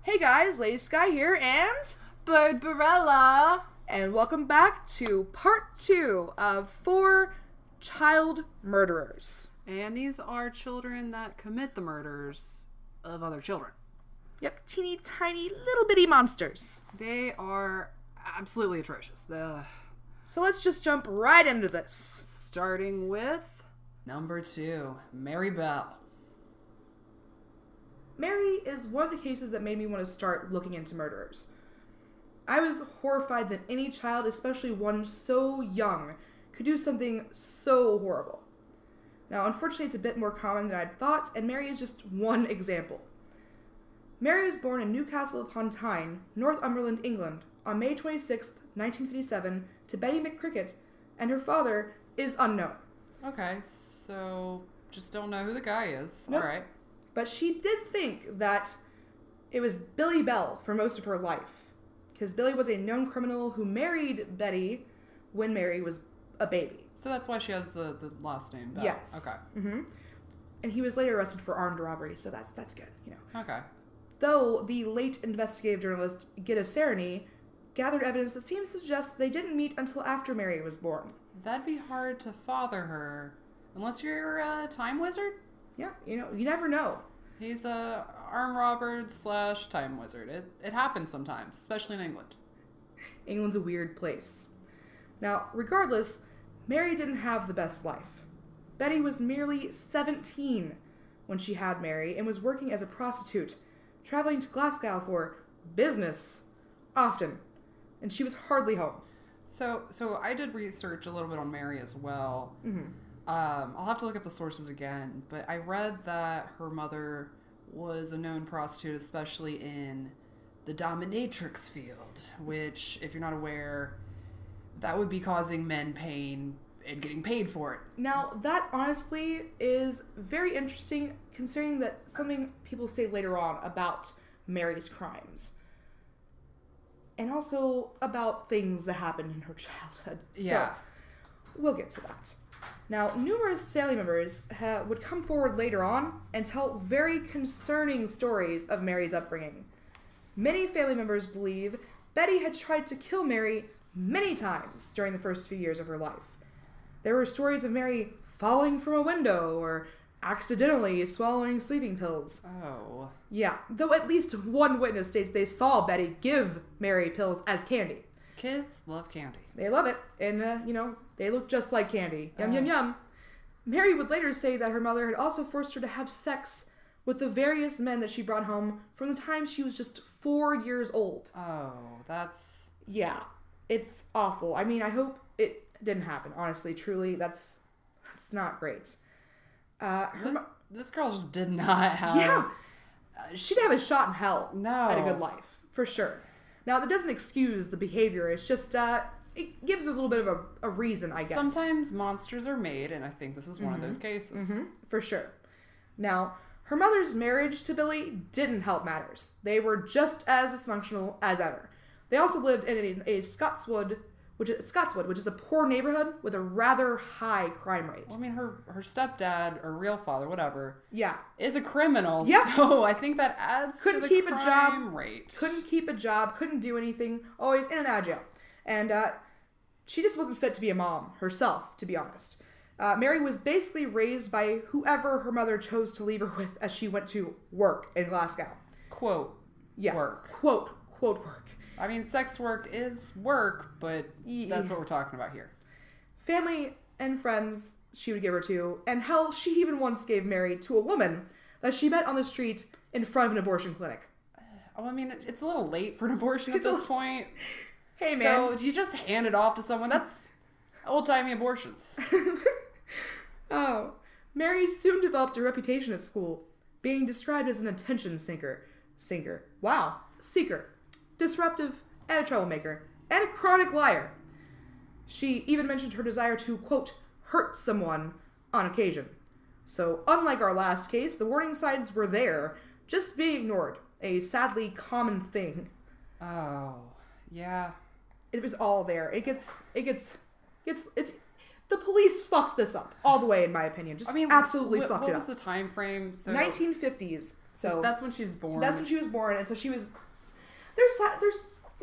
Hey guys, Lady Sky here, and Bird Barella. welcome back to part 2 of 4 child murderers. And these are children that commit the murders of other children. Yep, teeny tiny little bitty monsters. They are absolutely atrocious. So let's just jump right into this. Starting with number 2, Mary Bell. Mary is one of the cases that made me want to start looking into murderers. I was horrified that any child, especially one so young, could do something so horrible. Now, unfortunately, it's a bit more common than I'd thought, and Mary is just one example. Mary was born in Newcastle upon Tyne, Northumberland, England, on May 26, 1957, to Betty McCricket, and her father is unknown. Okay, so just don't know who the guy is. Nope. All right. But she did think that it was Billy Bell for most of her life, because Billy was a known criminal who married Betty when Mary was a baby. So that's why she has the last name Bell. Yes. Okay. Mm-hmm. And he was later arrested for armed robbery, so that's good, you know. Okay. Though the late investigative journalist Gitta Sereny gathered evidence that seems to suggest they didn't meet until after Mary was born. That'd be hard to father her, unless you're a time wizard. Yeah, you know, you never know. He's a arm robber / time wizard. It happens sometimes, especially in England. England's a weird place. Now, regardless, Mary didn't have the best life. Betty was merely 17 when she had Mary and was working as a prostitute, traveling to Glasgow for business often, and she was hardly home. So I did research a little bit on Mary as well. Mm-hmm. I'll have to look up the sources again, but I read that her mother was a known prostitute, especially in the dominatrix field, which, if you're not aware, that would be causing men pain and getting paid for it. Now, that honestly is very interesting, considering that something people say later on about Mary's crimes. And also about things that happened in her childhood. Yeah. So, we'll get to that. Now, numerous family members would come forward later on and tell very concerning stories of Mary's upbringing. Many family members believe Betty had tried to kill Mary many times during the first few years of her life. There were stories of Mary falling from a window or accidentally swallowing sleeping pills. Oh. Yeah, though at least one witness states they saw Betty give Mary pills as candy. Kids love candy. They love it, and, they look just like candy. Yum, yum, yum. Mary would later say that her mother had also forced her to have sex with the various men that she brought home from the time she was just 4 years old. Oh, that's... Yeah, it's awful. I mean, I hope it didn't happen, honestly, truly. That's not great. This girl just did not have... Yeah, she'd have a shot in hell No. at a good life, for sure. Now, that doesn't excuse the behavior. It's just, it gives a little bit of a reason, I guess. Sometimes monsters are made, and I think this is one of those cases. Mm-hmm, for sure. Now, her mother's marriage to Billy didn't help matters. They were just as dysfunctional as ever. They also lived in a Scotswood, which is a poor neighborhood with a rather high crime rate. Well, I mean, her stepdad, or real father, whatever, Yeah. is a criminal, Yeah. so I think that adds Couldn't to the keep a job. crime rate. Couldn't keep a job, couldn't do anything, always in and out of jail. And she just wasn't fit to be a mom herself, to be honest. Mary was basically raised by whoever her mother chose to leave her with as she went to work in Glasgow. Quote, Yeah. work. Quote work. I mean, sex work is work, but that's what we're talking about here. Family and friends she would give her to, and hell, she even once gave Mary to a woman that she met on the street in front of an abortion clinic. Oh, I mean, it's a little late for an abortion at this point. Hey, man. So you just hand it off to someone. That's old-timey abortions. Oh. Mary soon developed a reputation at school, being described as an attention seeker. Seeker. Disruptive, and a troublemaker, and a chronic liar. She even mentioned her desire to, quote, hurt someone on occasion. So, unlike our last case, the warning signs were there, just being ignored. A sadly common thing. Oh, yeah. It was all there. It's The police fucked this up all the way, in my opinion. Just absolutely fucked it up. What was the time frame? So 1950s. So that's when she was born. That's when she was born, and so she was.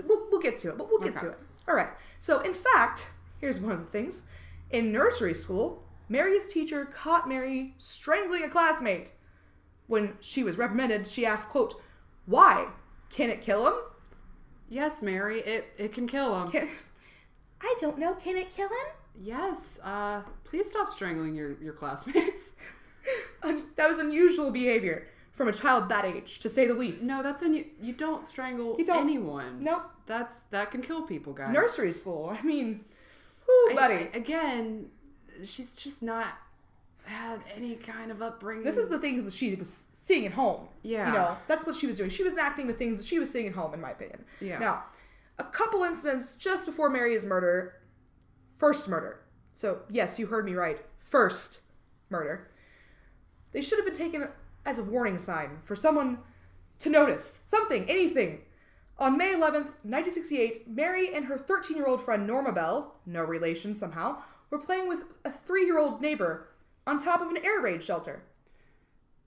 We'll get to it, but we'll get to it. All right. So in fact, here's one of the things. In nursery school, Mary's teacher caught Mary strangling a classmate. When she was reprimanded, she asked, quote, "Why? Can it kill him?" Yes, Mary, it can kill him. I don't know. Can it kill him? Yes. Please stop strangling your classmates. That was unusual behavior from a child that age, to say the least. No, that's you don't strangle anyone. Nope. That can kill people, guys. Nursery school. I mean, whoo, buddy. Again, she's just not had any kind of upbringing. This is the things that she was seeing at home. Yeah. You know, that's what she was doing. She was enacting the things that she was seeing at home, in my opinion. Yeah. Now, a couple incidents just before Mary's murder. First murder. So, yes, you heard me right. First murder. They should have been taken as a warning sign for someone to notice something, anything. On May 11th, 1968, Mary and her 13-year-old friend Norma Bell, no relation somehow, were playing with a 3-year-old neighbor on top of an air raid shelter.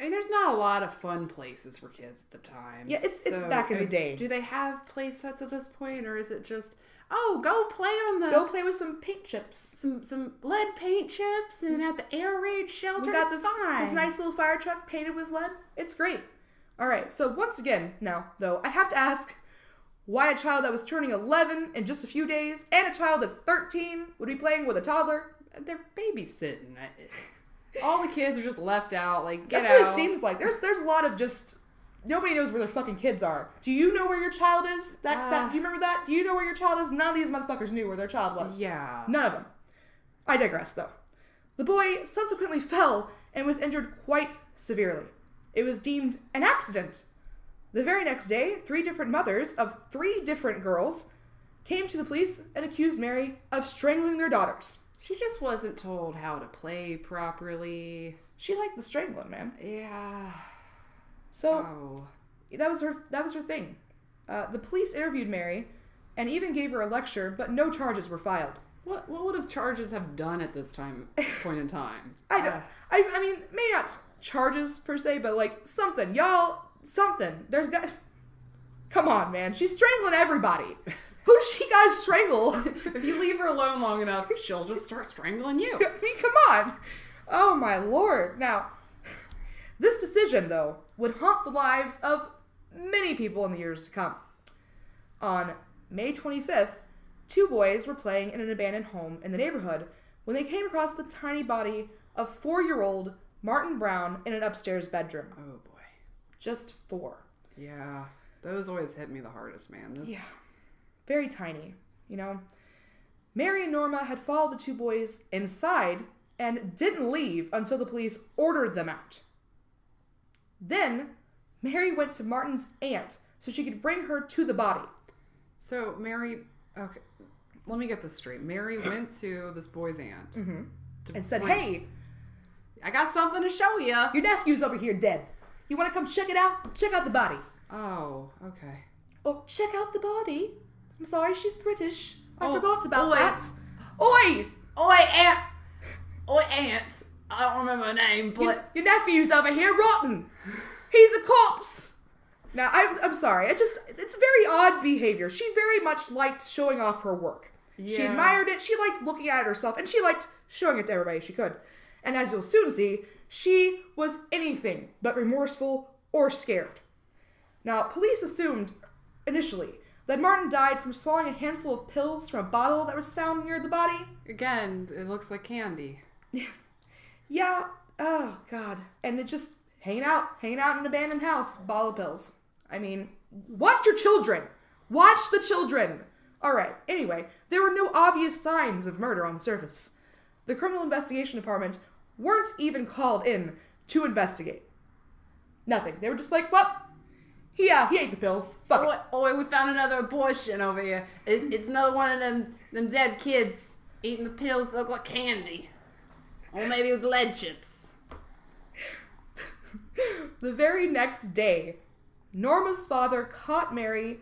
I mean, there's not a lot of fun places for kids at the time. Yeah, it's back in the day. Do they have play sets at this point, or is it just, go play with some paint chips. Some lead paint chips and at the air raid shelter? We got this nice little fire truck painted with lead. It's great. All right, so once again, now, though, I have to ask why a child that was turning 11 in just a few days and a child that's 13 would be playing with a toddler? They're babysitting. All the kids are just left out, like, get That's out. What it seems like. There's a lot of just, nobody knows where their fucking kids are. Do you know where your child is? Do you remember that? Do you know where your child is? None of these motherfuckers knew where their child was. Yeah. None of them. I digress, though. The boy subsequently fell and was injured quite severely. It was deemed an accident. The very next day, 3 different mothers of 3 different girls came to the police and accused Mary of strangling their daughters. She just wasn't told how to play properly. She liked the strangling, man. Yeah. So that was her thing. The police interviewed Mary and even gave her a lecture, but no charges were filed. What would have charges have done at this point in time? I don't. I mean, maybe not charges per se, but like something, y'all. Something. Come on, man. She's strangling everybody. Who does she guys strangle? If you leave her alone long enough, she'll just start strangling you. I mean, come on. Oh, my Lord. Now, this decision, though, would haunt the lives of many people in the years to come. On May 25th, 2 boys were playing in an abandoned home in the neighborhood when they came across the tiny body of 4-year-old Martin Brown in an upstairs bedroom. Oh, boy. Just 4. Yeah. Those always hit me the hardest, man. Yeah. Very tiny, you know. Mary and Norma had followed the 2 boys inside and didn't leave until the police ordered them out. Then, Mary went to Martin's aunt so she could bring her to the body. So, Mary, okay, let me get this straight. Mary went to this boy's aunt. Mm-hmm. And said, hey, I got something to show you. Your nephew's over here dead. You want to come check it out? Check out the body. Oh, okay. Oh, check out the body. I'm sorry, she's British. I forgot about that. Oi! Oi, aunt! Oi, aunt! I don't remember her name, but... Your nephew's over here rotten. He's a corpse. Now, I'm sorry. It's very odd behavior. She very much liked showing off her work. Yeah. She admired it. She liked looking at it herself. And she liked showing it to everybody she could. And as you'll soon see, she was anything but remorseful or scared. Now, police assumed, initially, that Martin died from swallowing a handful of pills from a bottle that was found near the body. Again, it looks like candy. Yeah. Oh, God. And it just hanging out in an abandoned house. Bottle of pills. I mean, watch your children. Watch the children. All right. Anyway, there were no obvious signs of murder on the surface. The Criminal Investigation Department weren't even called in to investigate. Nothing. They were just like, well, he ate the pills. Fuck it. Oh, we found another abortion over here. It's another one of them dead kids eating the pills that look like candy. Or maybe it was lead chips. The very next day, Norma's father caught Mary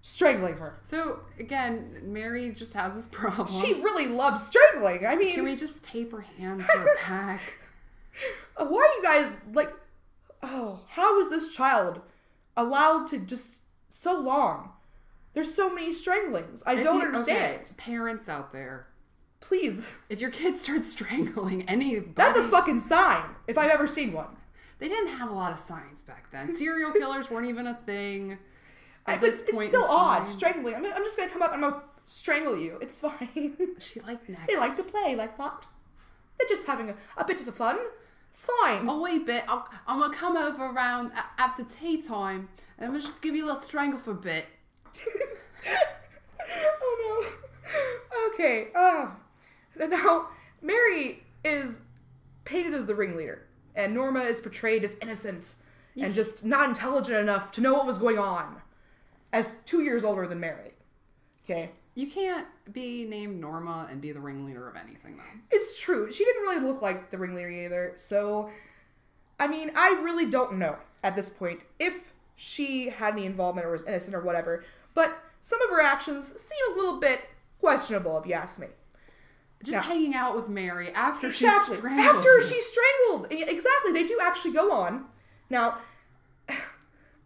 strangling her. So, again, Mary just has this problem. She really loves strangling. I mean... Can we just tape her hands to her back? Why are you guys, like... Oh, how is this child allowed to just... So long? There's so many stranglings. I don't understand. Okay, parents out there. Please. If your kid starts strangling anybody... That's a fucking sign, if I've ever seen one. They didn't have a lot of signs back then. Serial killers weren't even a thing. It's still odd, strangling. I'm just gonna come up and I'm gonna strangle you. It's fine. She liked necks. They like to play like that. They're just having a bit of a fun. It's fine. A wee bit. I'm gonna come over around after tea time and I'm gonna just give you a little strangle for a bit. Oh no. Okay. Now, Mary is painted as the ringleader, and Norma is portrayed as innocent and just not intelligent enough to know what was going on, as 2 years older than Mary. Okay? You can't be named Norma and be the ringleader of anything, though. It's true. She didn't really look like the ringleader either, so... I mean, I really don't know at this point if she had any involvement or was innocent or whatever, but some of her actions seem a little bit questionable, if you ask me. Just hanging out with Mary after she strangled. After she strangled. Exactly. They do actually go on. Now,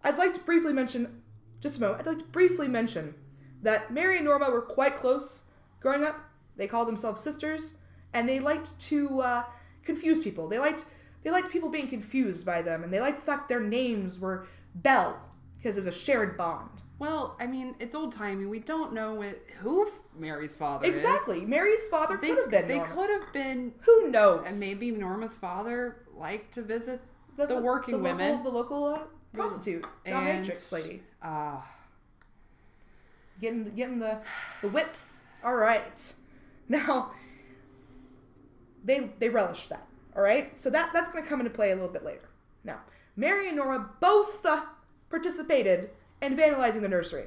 I'd like to briefly mention, just a moment, I'd like to briefly mention that Mary and Norma were quite close growing up. They called themselves sisters, and they liked to confuse people. They liked people being confused by them, and they liked the fact their names were Belle, because it was a shared bond. Well, I mean, it's old-timey. We don't know who Mary's father is. Exactly. Mary's father could have been Norma's. They could have been... Who knows? And maybe Norma's father liked to visit the working women. The local prostitute. Dominatrix lady. Getting the whips. All right. Now, they relished that. All right? So that's going to come into play a little bit later. Now, Mary and Norma both participated in vandalizing the nursery.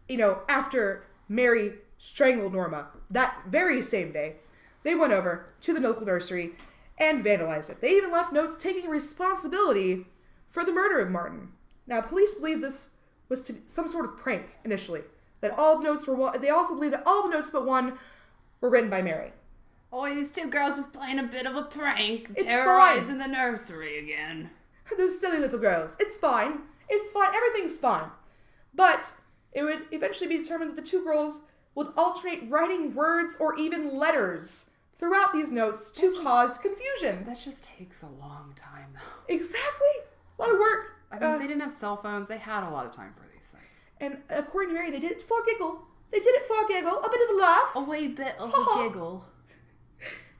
You know, after Mary strangled Norma, that very same day, they went over to the local nursery and vandalized it. They even left notes taking responsibility for the murder of Martin. Now, police believe this was to be some sort of prank initially. That all the notes were... They also believe that all the notes but one were written by Mary. Oh, these two girls just playing a bit of a prank. It's terrorizing the nursery again. Those silly little girls. It's fine. It's fine. Everything's fine. But it would eventually be determined that the two girls would alternate writing words or even letters throughout these notes to cause confusion. That just takes a long time, though. Exactly. A lot of work. I mean, they didn't have cell phones. They had a lot of time for these things. And according to Mary, they did it for a giggle. They did it for a giggle. A bit of a laugh. A wee bit of a giggle.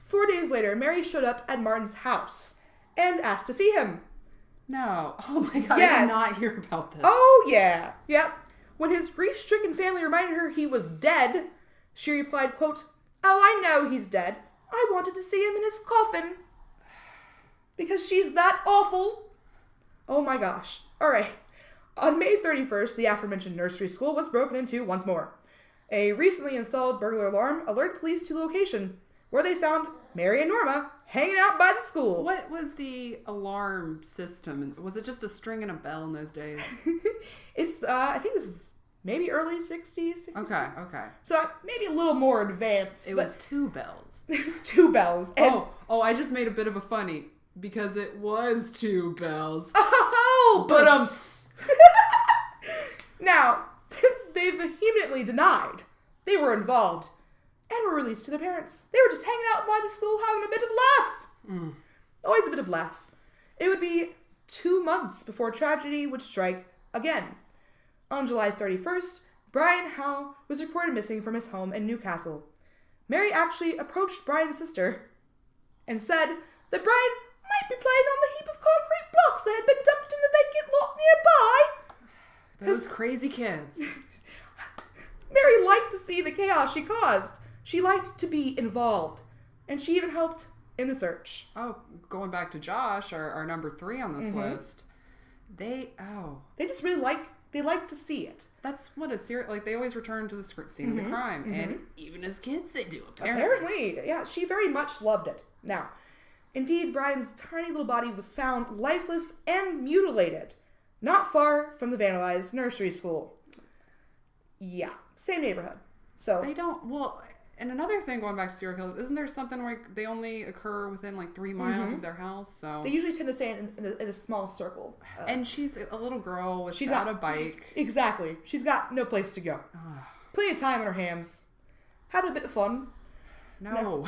4 days later, Mary showed up at Martin's house and asked to see him. No. Oh my god, yes. I did not hear about this. Oh, yeah. Yep. When his grief-stricken family reminded her he was dead, she replied, quote, "Oh, I know he's dead. I wanted to see him in his coffin." Because she's that awful. Oh my gosh. All right. On May 31st, the aforementioned nursery school was broken into once more. A recently installed burglar alarm alerted police to the location, where they found Mary and Norma hanging out by the school. What was the alarm system? Was it just a string and a bell in those days? It's, I think this is maybe early 60s. 60s. Okay. So maybe a little more advanced. It was 2 bells. It was 2 bells. And I just made a bit of a funny, because it was 2 bells. Oh, but Now, they vehemently denied they were involved and were released to their parents. They were just hanging out by the school having a bit of a laugh. Always a bit of laugh. It would be 2 months before tragedy would strike again. On July 31st, Brian Howe was reported missing from his home in Newcastle. Mary actually approached Brian's sister and said that Brian might be playing on the heap of concrete blocks that had been dumped in the vacant lot nearby. Those crazy kids. Mary liked to see the chaos she caused. She liked to be involved. And she even helped in the search. Oh, going back to Josh, our number 3 on this list. They just really like to see it. That's what a serious, like, they always return to the scene of the crime. And even as kids they do, Apparently, yeah, she very much loved it. Now, indeed, Brian's tiny little body was found lifeless and mutilated, not far from the vandalized nursery school. Yeah, same neighborhood. So They don't. Well, and another thing going back to serial killers, isn't there something where they only occur within like 3 miles of their house? So they usually tend to stay in a small circle. and she's a little girl she's without a bike. Exactly. She's got no place to go. Plenty of time on her hands. Had a bit of fun. No.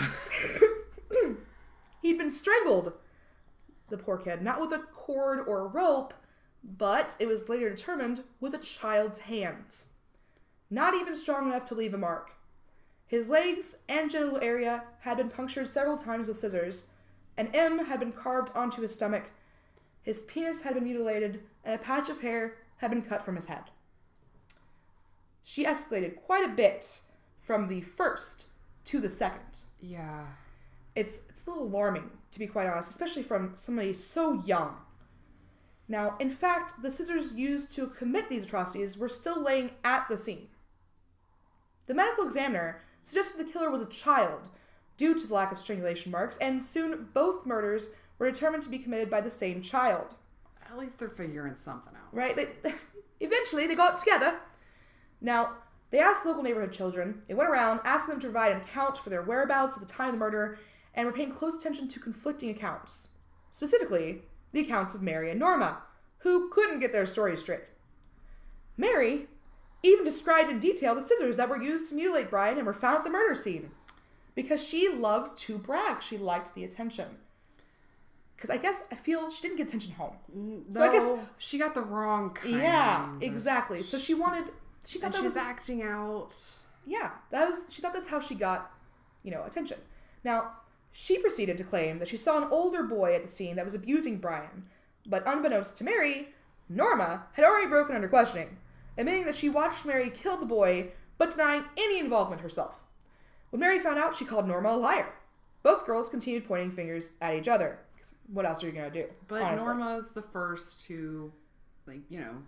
He'd been strangled, the poor kid, not with a cord or a rope, but it was later determined with a child's hands. Not even strong enough to leave a mark. His legs and genital area had been punctured several times with scissors. An M had been carved onto his stomach. His penis had been mutilated, and a patch of hair had been cut from his head. She escalated quite a bit from the first to the second. Yeah. It's a little alarming, to be quite honest, especially from somebody so young. Now, in fact, the scissors used to commit these atrocities were still laying at the scene. The medical examiner suggested the killer was a child due to the lack of strangulation marks, and soon both murders were determined to be committed by the same child. At least they're figuring something out. Right? Eventually, they got it together. Now, they asked local neighborhood children. They went around asking them to provide an account for their whereabouts at the time of the murder, and were paying close attention to conflicting accounts. Specifically, the accounts of Mary and Norma, who couldn't get their stories straight. Mary even described in detail the scissors that were used to mutilate Brian and were found at the murder scene. Because she loved to brag. She liked the attention. Because I feel she didn't get attention home. So I guess she got the wrong kind. Yeah, exactly. So she thought and that she was acting out. Yeah, she thought that's how she got, attention. Now, she proceeded to claim that she saw an older boy at the scene that was abusing Brian, but unbeknownst to Mary, Norma had already broken under questioning, admitting that she watched Mary kill the boy, but denying any involvement herself. When Mary found out, she called Norma a liar. Both girls continued pointing fingers at each other. What else are you going to do? But honestly? Norma's the first to,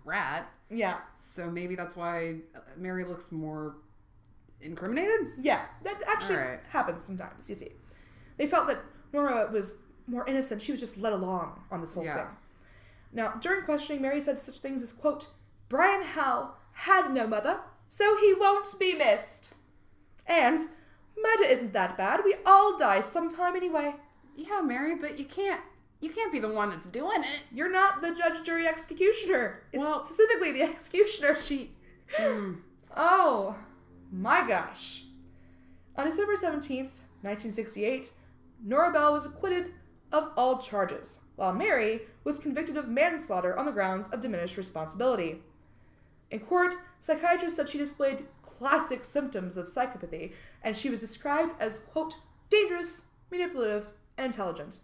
rat. Yeah. So maybe that's why Mary looks more incriminated? Yeah, that actually Alright. happens sometimes, you see. They felt that Norma was more innocent. She was just led along on this whole thing. Now, during questioning, Mary said such things as, quote, "Brian Howe had no mother, so he won't be missed. And murder isn't that bad. We all die sometime anyway. Yeah, Mary, but you can't be the one that's doing it. You're not the judge, jury, executioner. Well, specifically the executioner. Oh, my gosh. On December 17th, 1968, Nora Bell was acquitted of all charges, while Mary was convicted of manslaughter on the grounds of diminished responsibility. In court, psychiatrists said she displayed classic symptoms of psychopathy, and she was described as, quote, dangerous, manipulative, and intelligent,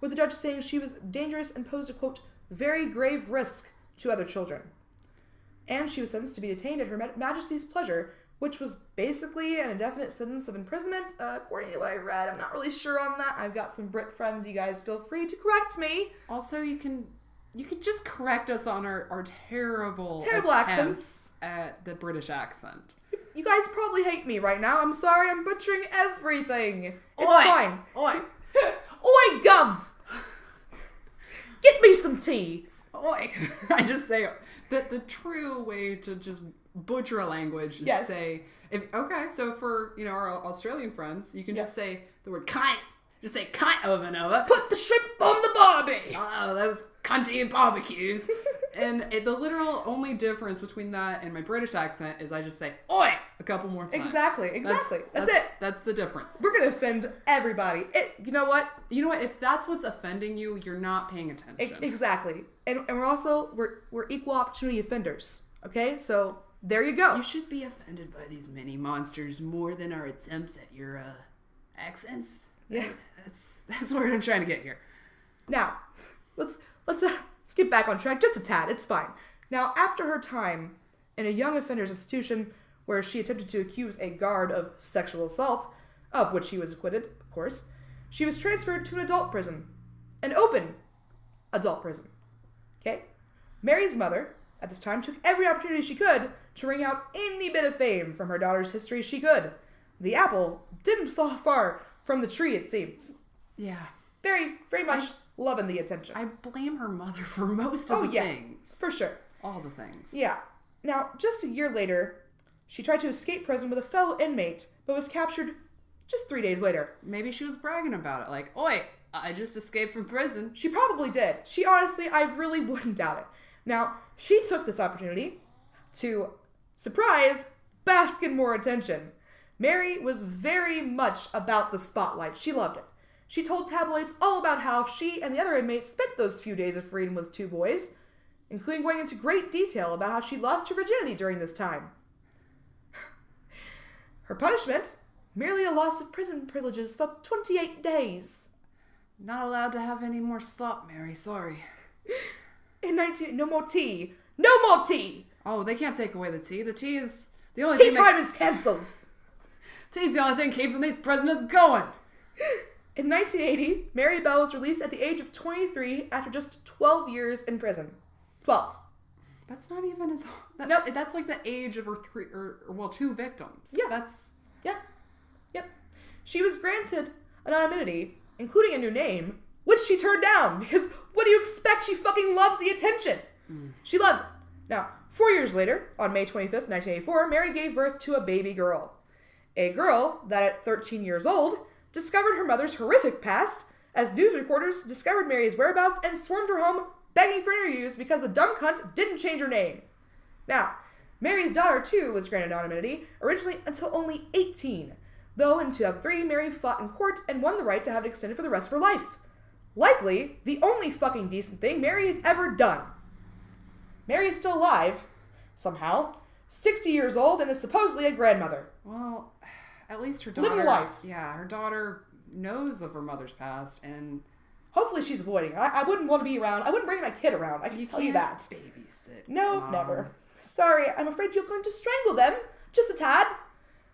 with the judge saying she was dangerous and posed a, quote, very grave risk to other children. And she was sentenced to be detained at Her Majesty's pleasure, which was basically an indefinite sentence of imprisonment, according to what I read. I'm not really sure on that. I've got some Brit friends. You guys feel free to correct me. Also, you can just correct us on our terrible accents at the British accent. You guys probably hate me right now. I'm sorry. I'm butchering everything. It's Oi. fine. Oi. Oi, Gov! Get me some tea. Oi. I just say that the true way to just butcher a language is say, so for, our Australian friends, you can just say the word cunt. Just say cunt over and over. Put the shrimp on the barbie. Oh, those cunty barbecues. And the literal only difference between that and my British accent is I just say oi a couple more times. Exactly. That's it. That's the difference. We're going to offend everybody. You know what? If that's what's offending you, you're not paying attention. Exactly. And we're also, we're equal opportunity offenders. Okay? So, there you go. You should be offended by these mini monsters more than our attempts at your accents. Yeah. That's what I'm trying to get here. Now, let's get back on track just a tad. It's fine. Now, after her time in a young offenders institution where she attempted to accuse a guard of sexual assault, of which she was acquitted, of course, she was transferred to an adult prison. An open adult prison. Okay? Mary's mother, at this time, took every opportunity she could to wring out any bit of fame from her daughter's history she could. The apple didn't fall far from the tree, it seems. Yeah. Very, very much loving the attention. I blame her mother for most of the things. For sure. All the things. Yeah. Now, just a year later, She tried to escape prison with a fellow inmate, but was captured just 3 days later. Maybe she was bragging about it, like, oi, I just escaped from prison. She probably did. She honestly, I really wouldn't doubt it. Now, she took this opportunity to, surprise, bask in more attention. Mary was very much about the spotlight. She loved it. She told tabloids all about how she and the other inmates spent those few days of freedom with 2 boys, including going into great detail about how she lost her virginity during this time. Her punishment? Merely a loss of prison privileges for 28 days. Not allowed to have any more slop, Mary, sorry. No more tea. No more tea! Oh, they can't take away the tea. The tea is the only Tea thing time is cancelled! Tea's the only thing keeping these prisoners going. In 1980, Mary Bell was released at the age of 23 after just 12 years in prison. 12. That's not even as... Nope. That's like the age of her 2 victims. Yeah. That's... Yep. She was granted anonymity, including a new name, which she turned down, because what do you expect? She fucking loves the attention. She loves it. Now, 4 years later, on May 25th, 1984, Mary gave birth to a baby girl. A girl that at 13 years old discovered her mother's horrific past as news reporters discovered Mary's whereabouts and swarmed her home begging for interviews because the dumb cunt didn't change her name. Now, Mary's daughter, too, was granted anonymity, originally until only 18, though in 2003, Mary fought in court and won the right to have it extended for the rest of her life. Likely, the only fucking decent thing Mary has ever done. Mary is still alive, somehow, 60 years old, and is supposedly a grandmother. Well, at least her daughter... Living life. Yeah, her daughter knows of her mother's past, and... Hopefully she's avoiding it. I wouldn't want to be around. I wouldn't bring my kid around. I can tell you that. Babysit. No, Mom. never. Sorry, I'm afraid you're going to strangle them. Just a tad.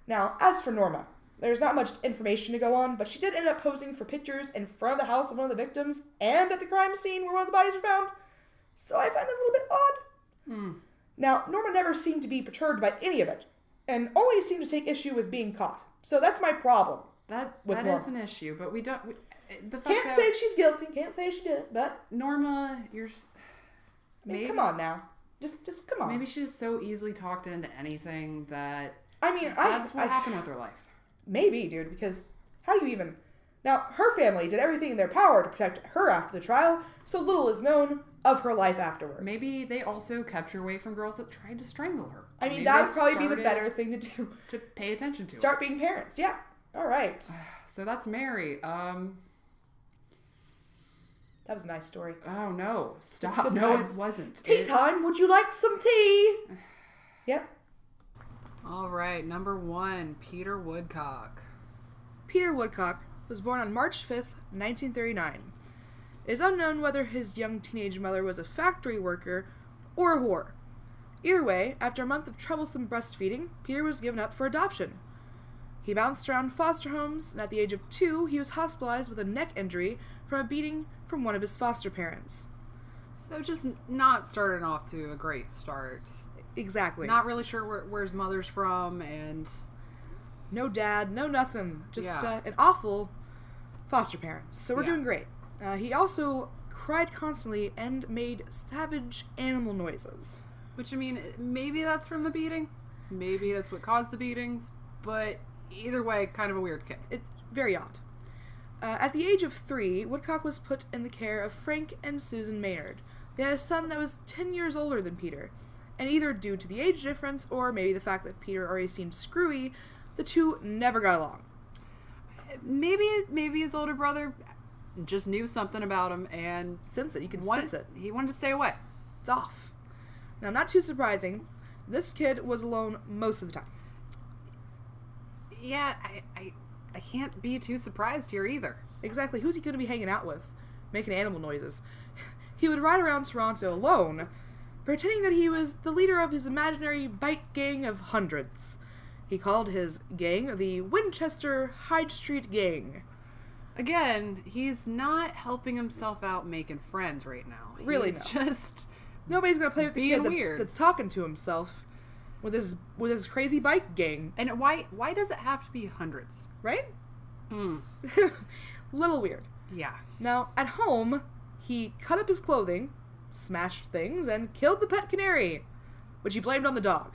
Now, as for Norma, there's not much information to go on, but she did end up posing for pictures in front of the house of one of the victims and at the crime scene where one of the bodies were found. So I find that a little bit odd. Now, Norma never seemed to be perturbed by any of it, and always seemed to take issue with being caught. So that's my problem. That Norma. is an issue, but we don't... the fact Can't that say she's guilty. Can't say she did it, but... Norma, you're... I mean, come on now. Just come on. Maybe she's so easily talked into anything that... I mean, that's what happened with her life. Maybe, dude, because how do you even... Now, her family did everything in their power to protect her after the trial, so little is known of her life afterward. Maybe they also kept her away from girls that tried to strangle her. I mean, Maybe that they would probably be the started better thing to do. to pay attention to. Start being parents, yeah. All right. So that's Mary. That was a nice story. Oh, no. Stop. Good No, times. it wasn't. Tea time, would you like some tea? Yep. All right, number 1, Peter Woodcock. Peter Woodcock was born on March 5th, 1939. It is unknown whether his young teenage mother was a factory worker or a whore. Either way, after a month of troublesome breastfeeding, Peter was given up for adoption. He bounced around foster homes, and at the age of 2, he was hospitalized with a neck injury from a beating from one of his foster parents. So just not starting off to a great start. Exactly. Not really sure where his mother's from, and... No dad, no nothing. Just Yeah. an awful foster parent. So we're Yeah. doing great. He also cried constantly and made savage animal noises. Which, I mean, maybe that's from the beating. Maybe that's what caused the beatings. But either way, kind of a weird kid. It's very odd. At the age of 3, Woodcock was put in the care of Frank and Susan Maynard. They had a son that was 10 years older than Peter. And either due to the age difference or maybe the fact that Peter already seemed screwy, the two never got along. Maybe his older brother just knew something about him and Sense it. You can sense it. he wanted to stay away. It's off. Now, not too surprising, this kid was alone most of the time. Yeah, I can't be too surprised here either. Exactly. Who's he going to be hanging out with? Making animal noises. He would ride around Toronto alone, pretending that he was the leader of his imaginary bike gang of hundreds. He called his gang the Winchester Hyde Street Gang. Again, he's not helping himself out making friends right now. Really, He's no. just... Nobody's going to play with the Being kid weird. that's talking to himself with his crazy bike gang, And why does it have to be hundreds? right? Hmm. Little weird. Yeah. Now, at home, he cut up his clothing, smashed things, and killed the pet canary, which he blamed on the dog.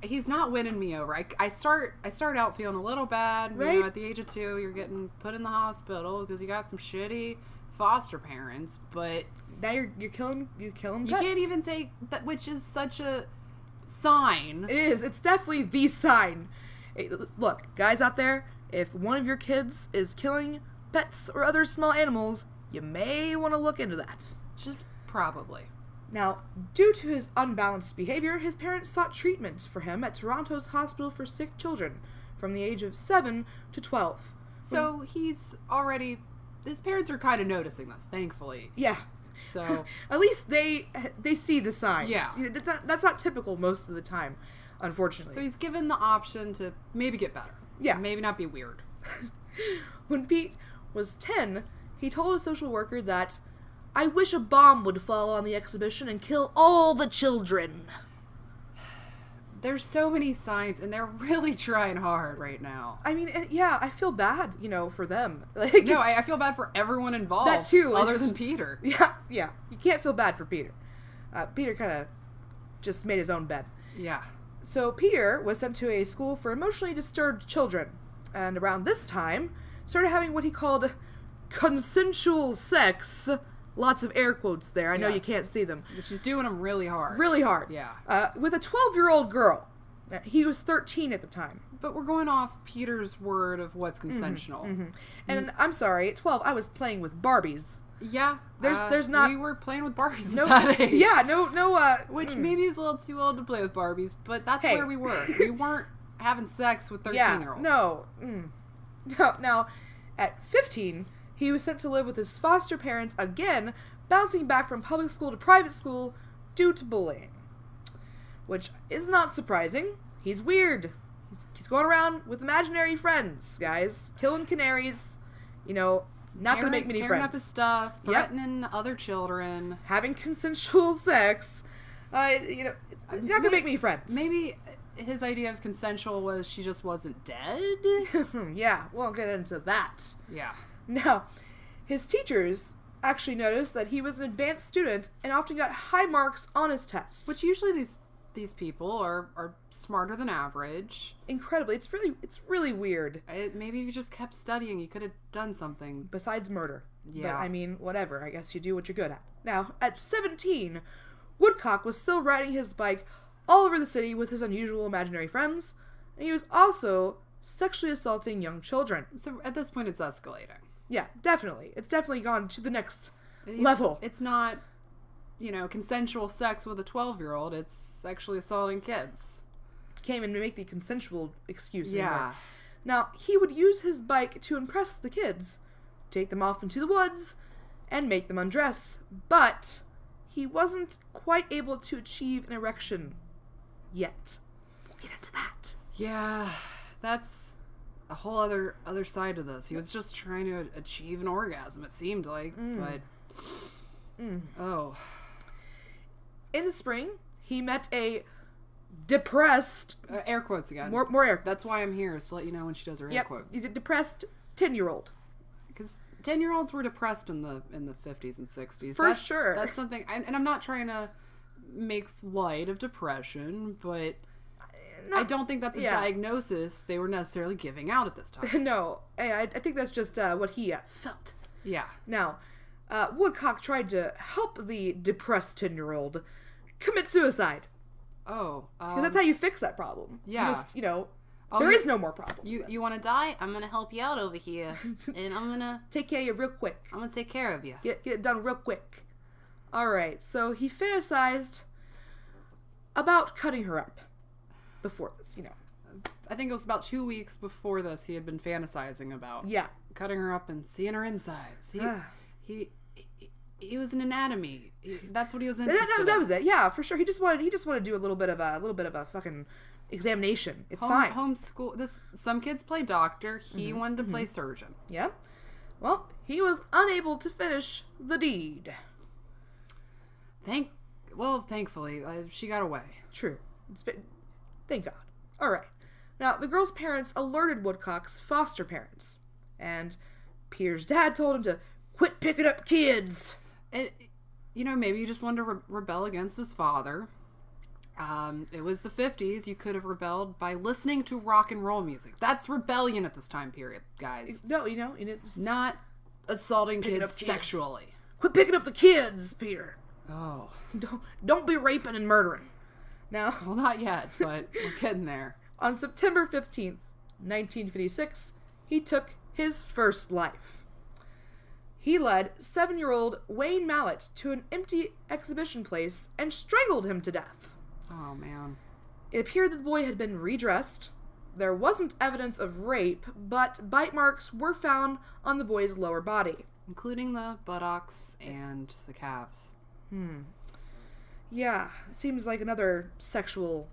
he's not winning me over. I start out feeling a little bad. Right? You know, at the age of 2, you're getting put in the hospital because you got some shitty foster parents. But Now you're killing you pets. can't even say that, which is such a sign. It is. It's definitely the sign. Look, guys out there, if one of your kids is killing pets or other small animals, you may want to look into that. Just probably. Now, due to his unbalanced behavior, his parents sought treatment for him at Toronto's Hospital for Sick Children from the age of 7 to 12. So he's already... His parents are kind of noticing this, thankfully. Yeah. So... At least they see the signs. Yeah. You know, that's not typical most of the time, unfortunately. So he's given the option to maybe get better. Yeah. Maybe not be weird. When Pete was 10, he told a social worker that, "I wish a bomb would fall on the exhibition and kill all the children." There's so many signs, and they're really trying hard right now. I mean, yeah, I feel bad, for them. Like, No, I feel bad for everyone involved. That too. Other than Peter. Yeah. You can't feel bad for Peter. Peter kind of just made his own bed. Yeah. So Peter was sent to a school for emotionally disturbed children, and around this time, started having what he called consensual sex. Lots of air quotes there. I know you Yes. can't see them. She's doing them really hard. Really hard. Yeah. With a 12-year-old girl. He was 13 at the time. But we're going off Peter's word of what's consensual. And I'm sorry, at 12, I was playing with Barbies. Yeah. There's not... We were playing with Barbies No, at that age. yeah, no, Which maybe is a little too old to play with Barbies, but that's Hey. where we were. We weren't having sex with 13-year-olds. No. No. Now, at 15, he was sent to live with his foster parents again, bouncing back from public school to private school due to bullying. Which is not surprising. He's weird. He's going around with imaginary friends, guys. Killing canaries. Not going to make many tearing friends. up his stuff, threatening other children. Having consensual sex. It's not going to make many friends. Maybe his idea of consensual was she just wasn't dead? Yeah, we'll get into that. Yeah. Now, his teachers actually noticed that he was an advanced student and often got high marks on his tests. Which usually these people are smarter than average. Incredibly, it's really weird. Maybe if you just kept studying, you could have done something. Besides murder. Yeah. But, I mean, whatever. I guess you do what you're good at. Now, at 17, Woodcock was still riding his bike all over the city with his unusual imaginary friends, and he was also sexually assaulting young children. So at this point, it's escalating. Yeah, definitely. It's definitely gone to the next level. It's not, consensual sex with a 12-year-old. It's sexually assaulting kids. Can't even make the consensual excuse Yeah. anymore. Now, he would use his bike to impress the kids, take them off into the woods, and make them undress, but he wasn't quite able to achieve an erection yet. We'll get into that. Yeah, that's a whole other side to this. He was just trying to achieve an orgasm, it seemed like, but... Oh. In the spring, he met a depressed... Air quotes again. More air quotes. That's why I'm here, is to let you know when she does her air quotes. He's a depressed 10-year-old. Because 10-year-olds were depressed in the 50s and 60s. For sure. That's something... And I'm not trying to make light of depression, but... I don't think that's a diagnosis they were necessarily giving out at this time. No, I think that's just what he felt. Yeah. Now, Woodcock tried to help the depressed 10-year-old commit suicide. Oh. Because that's how you fix that problem. Yeah. You just, there is no more problems. You want to die? I'm going to help you out over here. And I'm going to... Take care of you real quick. I'm going to take care of you. Get it done real quick. Alright, so he fantasized about cutting her up. Before this, I think it was about 2 weeks before this he had been fantasizing about cutting her up and seeing her insides. He was an anatomy. That's what he was interested in. That was it. Yeah, for sure. He just wanted to do a little bit of a fucking examination. It's fine. Homeschool. Some kids play doctor. He wanted to play surgeon. Yeah. Well, he was unable to finish the deed. Thankfully, she got away. True. Thank God. All right. Now, the girl's parents alerted Woodcock's foster parents, and Peter's dad told him to quit picking up kids. Maybe he just wanted to rebel against his father. It was the 50s. You could have rebelled by listening to rock and roll music. That's rebellion at this time period, guys. No, you know, just Not assaulting Picking kids up kids. sexually. quit picking up the kids, Peter. Oh. Don't be raping and murdering. Now, Well, not yet, but we're getting there. on September 15th, 1956, he took his first life. He led 7-year-old Wayne Mallett to an empty exhibition place and strangled him to death. Oh, man. It appeared that the boy had been redressed. There wasn't evidence of rape, but bite marks were found on the boy's lower body. Including the buttocks and the calves. Yeah, it seems like another sexual...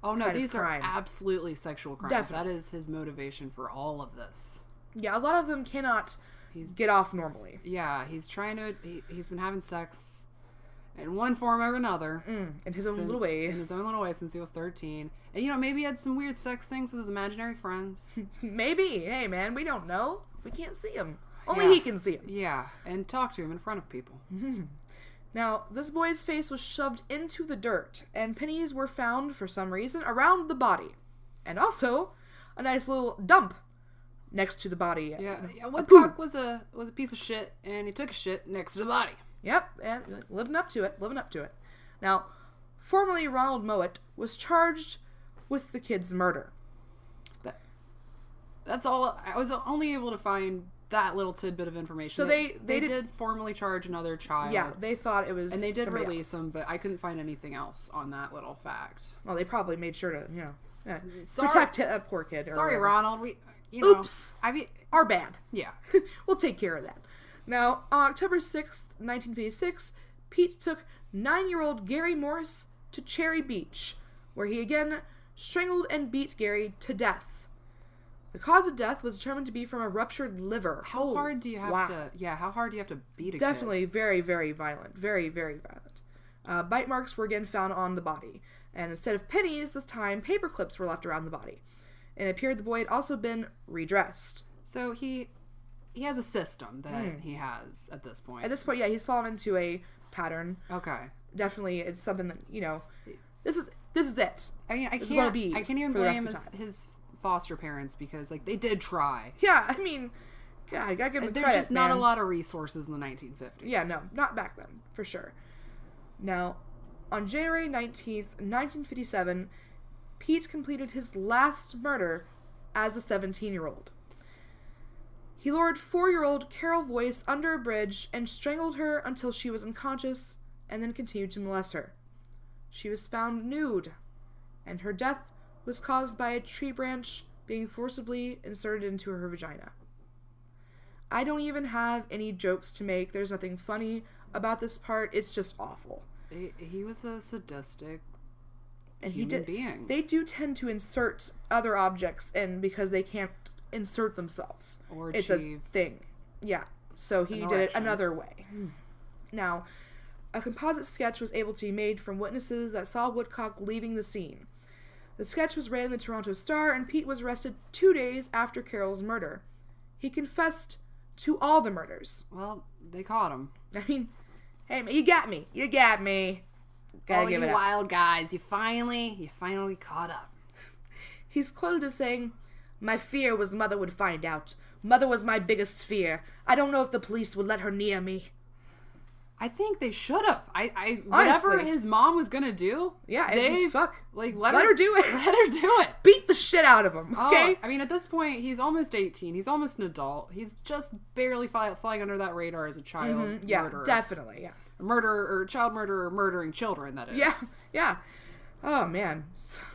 Oh, no, kind of these are crime. absolutely sexual crimes. Definitely. That is his motivation for all of this. Yeah, a lot of them cannot He's get off normally. Yeah, he's trying to... He's been having sex in one form or another. In his own since- little way. In his own little way since he was 13. And, you know, maybe he had some weird sex things with his imaginary friends. Maybe. Hey, man, we don't know. We can't see him. Only Yeah. he can see him. Yeah, and talk to him in front of people. Now, this boy's face was shoved into the dirt, and pennies were found, for some reason, around the body. And also, a nice little dump next to the body. Yeah, A Woodcock was a piece of shit, and he took a shit next to the body. Yep, and living up to it. Now, formerly Ronald Mowat was charged with the kid's murder. That's all. I was only able to find that little tidbit of information. So they did formally charge another child. Yeah, they thought it was and they did somebody release else. him, but I couldn't find anything else on that little fact. Well, they probably made sure to, yeah, Sorry- protect that poor kid. Or Sorry, whatever. Ronald. We, you know, Oops. I mean, Our bad. yeah. We'll take care of that. Now, on October 6th, 1956, Pete took 9-year-old Gary Morris to Cherry Beach, where he again strangled and beat Gary to death. The cause of death was determined to be from a ruptured liver. How hard do you have wow. to? Yeah, how hard do you have to beat a Definitely very, very violent. Very, very violent. Bite marks were again found on the body. And instead of pennies, this time paper clips were left around the body. And it appeared the boy had also been redressed. kid? So he has a system that he has at this point. At this point, yeah, he's fallen into a pattern. Okay. Definitely, it's something that, this is it. I mean, I This is what it'll can't. be I can't even for the rest blame of the his foster parents because like they did try. Yeah, I mean, God, I gotta give him There's credit, just not man. a lot of resources in the 1950s. Yeah, no, not back then, for sure. Now, on January 19th, 1957, Pete completed his last murder as a 17-year-old. He lured 4-year-old Carol Voice under a bridge and strangled her until she was unconscious and then continued to molest her. She was found nude, and her death was caused by a tree branch being forcibly inserted into her vagina. I don't even have any jokes to make. There's nothing funny about this part. It's just awful. He was a sadistic And human being. They do tend to insert other objects in because they can't insert themselves. Or It's achieve a thing. Yeah. So he an did it erection. another way. Now, a composite sketch was able to be made from witnesses that saw Woodcock leaving the scene. The sketch was read in the Toronto Star, and Pete was arrested 2 days after Carol's murder. He confessed to all the murders. Well, they caught him. I mean, hey, man, you got me. You got me. Gotta Oh, give you it up. wild guys! You finally caught up. He's quoted as saying, "My fear was Mother would find out. Mother was my biggest fear. I don't know if the police would let her near me." I think they should have. I whatever Honestly. his mom was gonna do. Yeah, they fuck. like Let her do it. Let her do it. Beat the shit out of him, okay? Oh, I mean, at this point, he's almost 18. He's almost an adult. He's just barely flying under that radar as a child Yeah, murderer. definitely, yeah. Murderer or child murderer murdering children, that is. Yeah, yeah. Oh, man.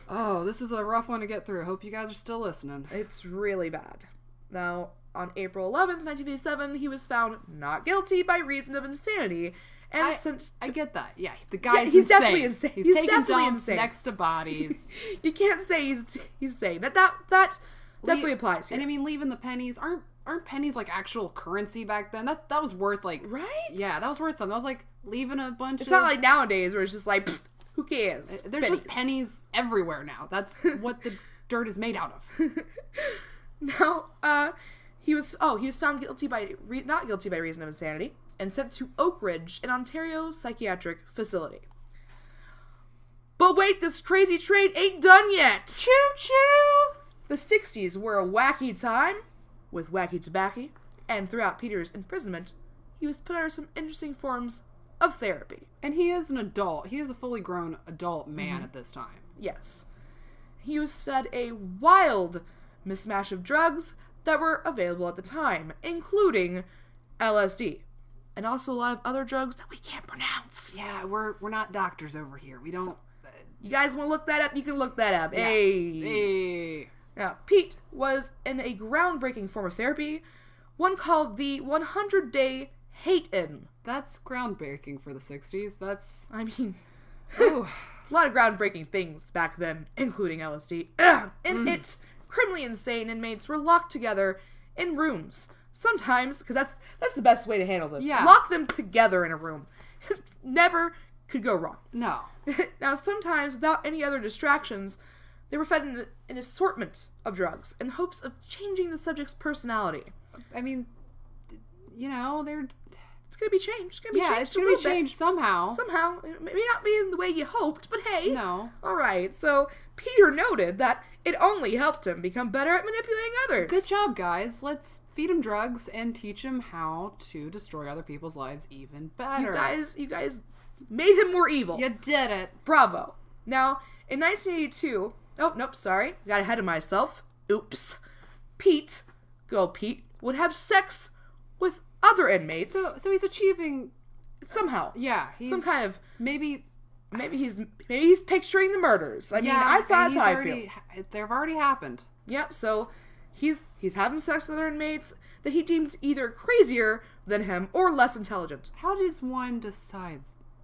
Oh, this is a rough one to get through. Hope you guys are still listening. It's really bad. Now, on April 11th, 1957, he was found not guilty by reason of insanity and sent to... I get that. Yeah, the guy's he's insane. definitely insane. He's He's taking definitely dumps insane. next to bodies. You can't say he's insane. That definitely applies here. And I mean, leaving the pennies aren't pennies like actual currency back then? That was worth like Right? Yeah, that was worth something. That was like leaving a bunch. It's of... not like nowadays where it's just like, pfft, who cares? There's just pennies everywhere now. That's what the dirt is made out of. Now, he was found guilty by not guilty by reason of insanity and sent to Oak Ridge, an Ontario psychiatric facility. But wait, this crazy trade ain't done yet! Choo-choo! The 60s were a wacky time, with wacky tobacco, and throughout Peter's imprisonment, he was put under some interesting forms of therapy. And he is an adult. He is a fully grown adult man at this time. Yes. He was fed a wild mismatch of drugs that were available at the time, including LSD, and also a lot of other drugs that we can't pronounce. Yeah, we're not doctors over here. We don't... You guys want to look that up? You can look that up. Yeah. Hey. Now, Pete was in a groundbreaking form of therapy, one called the 100-Day Hate-In. That's groundbreaking for the 60s. That's... I mean, Ooh. a lot of groundbreaking things back then, including LSD. In it, criminally insane inmates were locked together in rooms. Sometimes, because that's the best way to handle this. Yeah. Lock them together in a room. It never could go wrong. No. Now, sometimes, without any other distractions, they were fed an assortment of drugs in hopes of changing the subject's personality. I mean, you know, they're... It's going to be changed. It's going to be changed it's going to be changed somehow. Somehow. It may not be in the way you hoped, but hey. No. All right. So, Peter noted that it only helped him become better at manipulating others. Good job, guys. Let's feed him drugs and teach him how to destroy other people's lives even better. You guys made him more evil. You did it. Bravo. Now, in 1982... Oh, nope, sorry. Got ahead of myself. Oops. Pete, good old Pete, would have sex with other inmates. So he's achieving... Somehow. Yeah. He's, Some kind of... Maybe he's picturing the murders. I mean, that's how I feel. They've already happened. Yep, so he's having sex with other inmates that he deemed either crazier than him or less intelligent. How does one decide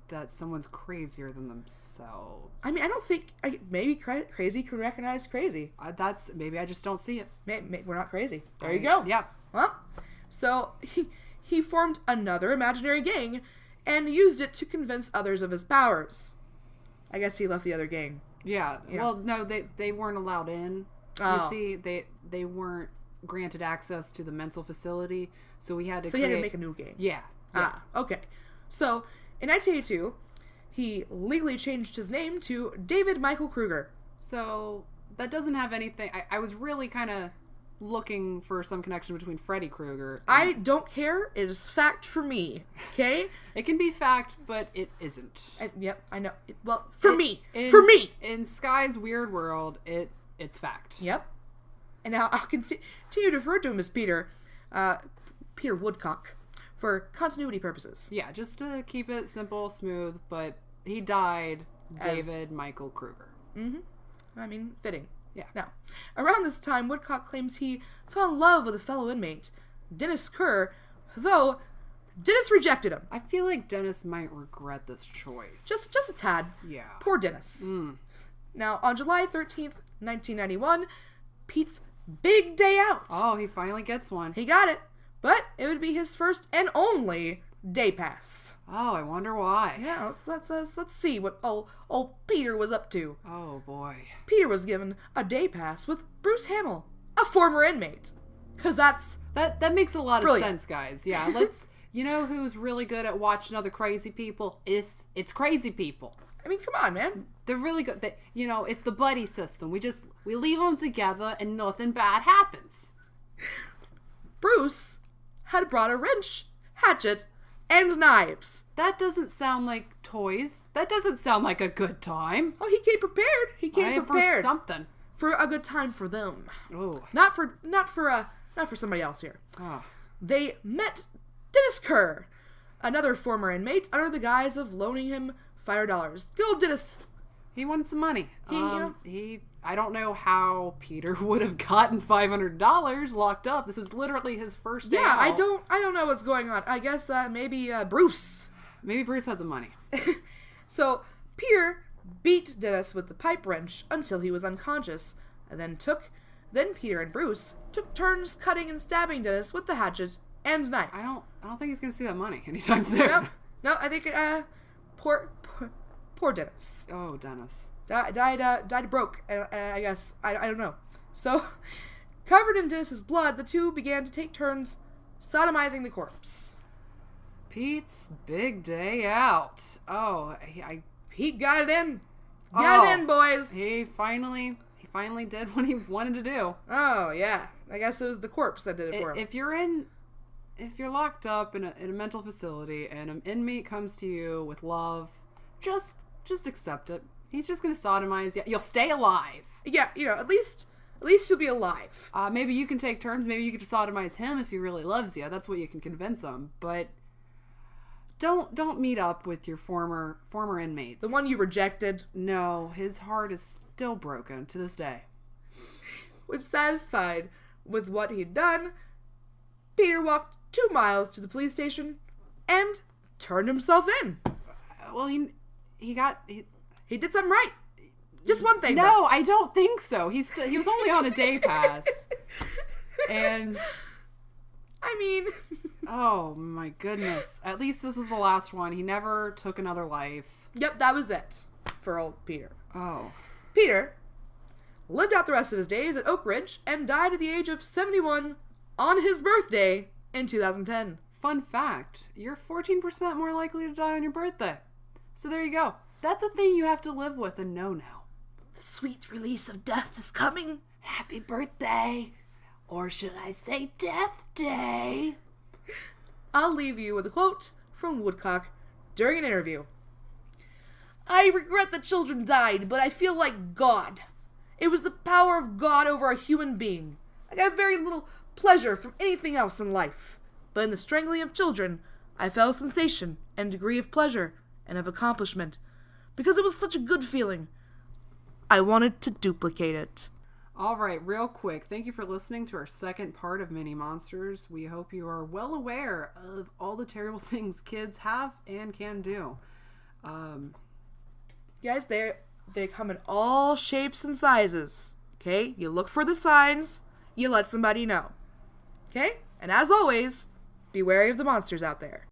that someone's crazier than themselves? I mean, I don't think... maybe crazy can recognize crazy. Maybe I just don't see it. We're not crazy. There you go. Yeah. Well, so he formed another imaginary gang and used it to convince others of his powers. I guess he left the other gang. Yeah. Well, no, they weren't allowed in. Oh. You see, they weren't granted access to the mental facility, so we had to So he had to make a new gang. Yeah. Okay. So, in 1982, he legally changed his name to David Michael Kruger. So, that doesn't have anything... I was really kind of looking for some connection between Freddy Krueger. I don't care. It is fact for me. Okay? It can be fact, but it isn't. Yep, I know. For me. In Sky's weird world, it's fact. Yep. And now I'll continue to refer to him as Peter Woodcock, for continuity purposes. Yeah, just to keep it simple, smooth, but he died David Michael Kruger. Mm-hmm. I mean, fitting. Yeah. Now, around this time, Woodcock claims he fell in love with a fellow inmate, Dennis Kerr, though Dennis rejected him. I feel like Dennis might regret this choice. Just a tad. Yeah. Poor Dennis. Now, on July 13th, 1991, Pete's big day out. Oh, he finally gets one. He got it. But it would be his first and only day pass. Oh, I wonder why. Yeah, let's see what old Peter was up to. Oh, boy. Peter was given a day pass with Bruce Hamill, a former inmate. Because that makes a lot of brilliant. sense, guys. Yeah, let's... You know who's really good at watching other crazy people? It's crazy people. I mean, come on, man. They're really good. It's the buddy system. We leave them together and nothing bad happens. Bruce had brought a wrench, hatchet, and knives. That doesn't sound like toys. That doesn't sound like a good time. Oh, he came prepared. He came prepared for something. For a good time for them. Oh. Not for somebody else here. Oh. They met Dennis Kerr, another former inmate, under the guise of loaning him $5. Good old Dennis. He wanted some money. I don't know how Peter would have gotten $500 locked up. This is literally his first day out. I don't know what's going on. I guess maybe Bruce. Maybe Bruce had the money. So Peter beat Dennis with the pipe wrench until he was unconscious, and then Peter and Bruce took turns cutting and stabbing Dennis with the hatchet and knife. I don't think he's gonna see that money anytime soon. No, I think poor Dennis. Oh, Dennis. Died broke, I guess. I don't know. So, covered in Dennis's blood, the two began to take turns sodomizing the corpse. Pete's big day out. Oh, Pete got it in. Get in, boys! He finally did what he wanted to do. Oh, yeah. I guess it was the corpse that did it for him. If you're locked up in a mental facility and an inmate comes to you with love, just accept it. He's just gonna sodomize you. You'll stay alive. Yeah, at least you'll be alive. Maybe you can take turns. Maybe you can sodomize him if he really loves you. That's what you can convince him. But don't meet up with your former inmates. The one you rejected. No, his heart is still broken to this day. When satisfied with what he'd done, Peter walked 2 miles to the police station and turned himself in. Well, he did something right. Just one thing. No, though. I don't think so. He was only on a day pass. And I mean, oh my goodness. At least this is the last one. He never took another life. Yep, that was it for old Peter. Oh. Peter lived out the rest of his days at Oak Ridge and died at the age of 71 on his birthday in 2010. Fun fact, you're 14% more likely to die on your birthday. So there you go. That's a thing you have to live with and know now. The sweet release of death is coming. Happy birthday. Or should I say death day? I'll leave you with a quote from Woodcock during an interview. I regret that children died, but I feel like God. It was the power of God over a human being. I got very little pleasure from anything else in life. But in the strangling of children, I felt a sensation and degree of pleasure and of accomplishment. Because it was such a good feeling. I wanted to duplicate it. All right, real quick. Thank you for listening to our second part of Mini Monsters. We hope you are well aware of all the terrible things kids have and can do. Guys, they come in all shapes and sizes. Okay? You look for the signs. You let somebody know. Okay? And as always, be wary of the monsters out there.